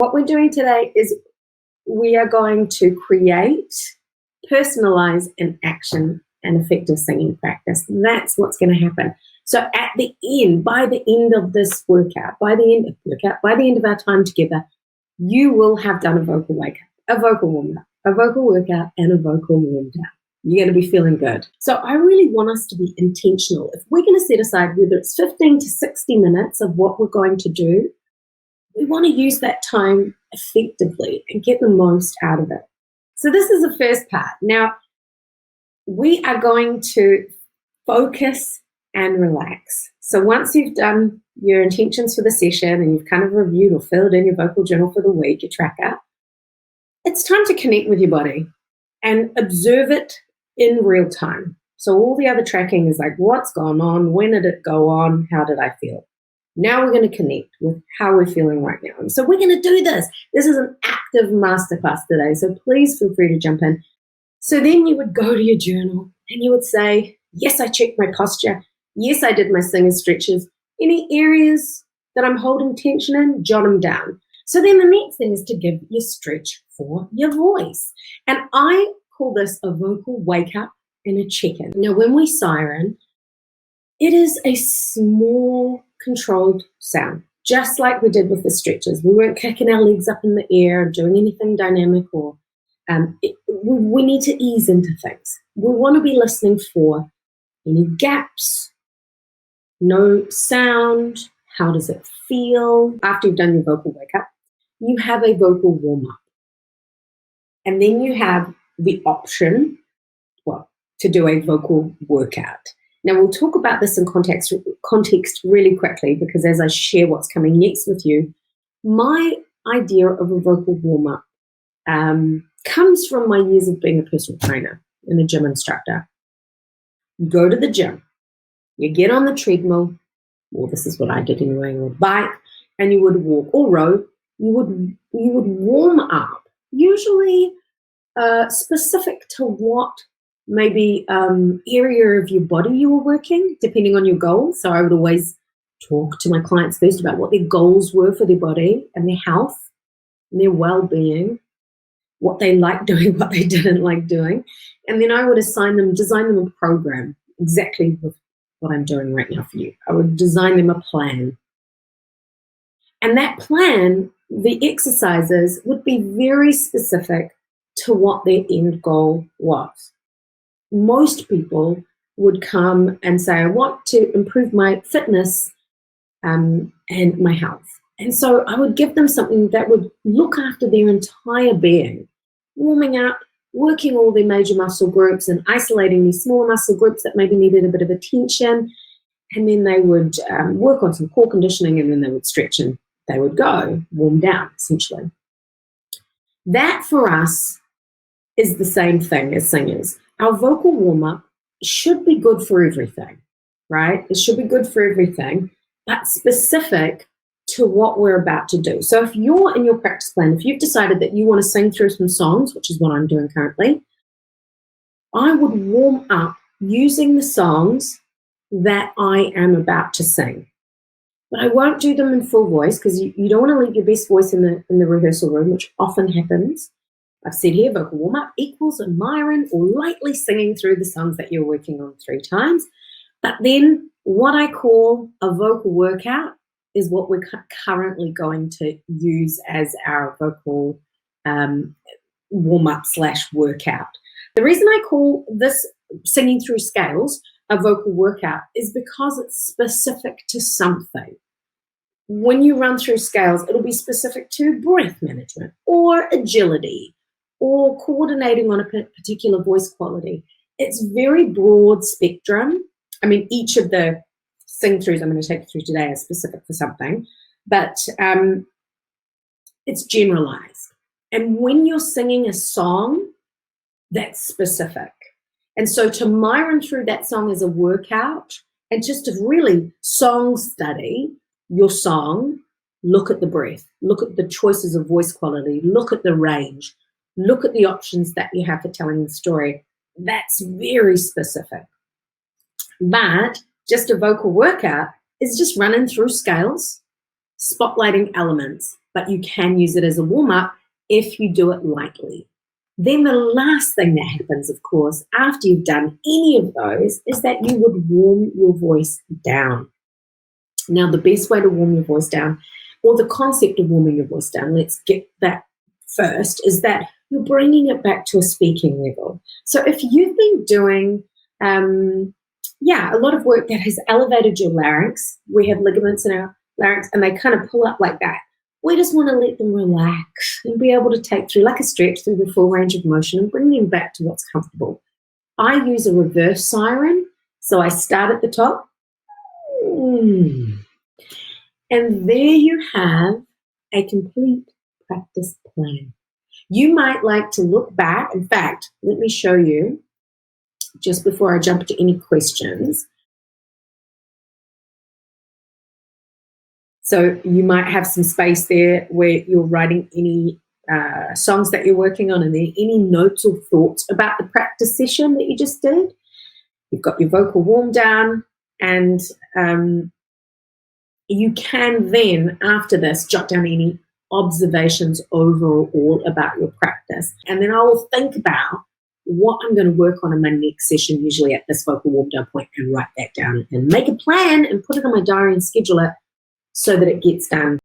What we're doing today is we are going to create, personalize, and action an effective singing practice. That's what's going to happen. So at the end, by the end of this workout, by the end of our time together, you will have done a vocal wake-up, a vocal warm-up, a vocal workout, and a vocal warm-down. You're going to be feeling good. So I really want us to be intentional. If we're going to set aside whether it's 15 to 60 minutes of what we're going to do, we want to use that time effectively and get the most out of it. So this is the first part. Now, we are going to focus and relax. So once you've done your intentions for the session and you've kind of reviewed or filled in your vocal journal for the week, your tracker, it's time to connect with your body and observe it in real time. So all the other tracking is like, what's gone on? When did it go on? How did I feel? Now we're going to connect with how we're feeling right now. So we're going to do this. This is an active masterclass today, so please feel free to jump in. So then you would go to your journal and you would say, yes, I checked my posture. Yes, I did my singing stretches. Any areas that I'm holding tension in, jot them down. So then the next thing is to give your stretch for your voice. And I call this a vocal wake-up and a check-in. Now, when we siren, it is a small, controlled sound, just like we did with the stretches. We weren't kicking our legs up in the air, doing anything dynamic, or we need to ease into things. We want to be listening for any gaps, no sound, how does it feel? After you've done your vocal wake-up, you have a vocal warm-up. And then you have the option, to do a vocal workout. Now, we'll talk about this in context really quickly, because as I share what's coming next with you, my idea of a vocal warm-up comes from my years of being a personal trainer and a gym instructor. You go to the gym, you get on the treadmill, well, this is what I did anyway, you would bike, and you would walk or row. You would warm up, usually specific to what maybe area of your body you were working, depending on your goals. So I would always talk to my clients first about what their goals were for their body and their health and their well-being, what they liked doing, what they didn't like doing. And then I would design them a program exactly with what I'm doing right now for you. I would design them a plan. And that plan, the exercises, would be very specific to what their end goal was. Most people would come and say, I want to improve my fitness and my health. And so I would give them something that would look after their entire being, warming up, working all their major muscle groups and isolating these small muscle groups that maybe needed a bit of attention. And then they would work on some core conditioning, and then they would stretch and they would go, warm down, essentially. That for us is the same thing as singers. Our vocal warm-up should be good for everything, right? It should be good for everything, but specific to what we're about to do. So if you're in your practice plan, if you've decided that you want to sing through some songs, which is what I'm doing currently, I would warm up using the songs that I am about to sing. But I won't do them in full voice, because you don't want to leave your best voice in the rehearsal room, which often happens. I've said here, vocal warm-up equals admiring or lightly singing through the songs that you're working on 3 times. But then what I call a vocal workout is what we're currently going to use as our vocal warm-up / workout. The reason I call this singing through scales a vocal workout is because it's specific to something. When you run through scales, it'll be specific to breath management or agility or coordinating on a particular voice quality. It's very broad spectrum. I mean, each of the sing-throughs I'm going to take you through today are specific for something, but it's generalized. And when you're singing a song, that's specific. And so to Myron through that song as a workout, and just to really song study your song, look at the breath, look at the choices of voice quality, look at the range, look at the options that you have for telling the story. That's very specific. But just a vocal workout is just running through scales, spotlighting elements, but you can use it as a warm-up if you do it lightly. Then the last thing that happens, of course, after you've done any of those, is that you would warm your voice down. Now, the best way to warm your voice down, or the concept of warming your voice down, let's get that first, is that you're bringing it back to a speaking level. So if you've been doing, a lot of work that has elevated your larynx, we have ligaments in our larynx and they kind of pull up like that. We just want to let them relax and be able to take through, like a stretch, through the full range of motion and bring them back to what's comfortable. I use a reverse siren. So I start at the top. And there you have a complete practice plan. You might like to look back. In fact, let me show you just before I jump to any questions. So you might have some space there where you're writing any songs that you're working on, and then any notes or thoughts about the practice session that you just did. You've got your vocal warm down, and you can then, after this, jot down any observations overall about your practice. And then I will think about what I'm going to work on in my next session, usually at this vocal warm down point, and write that down and make a plan and put it on my diary and schedule it so that it gets done.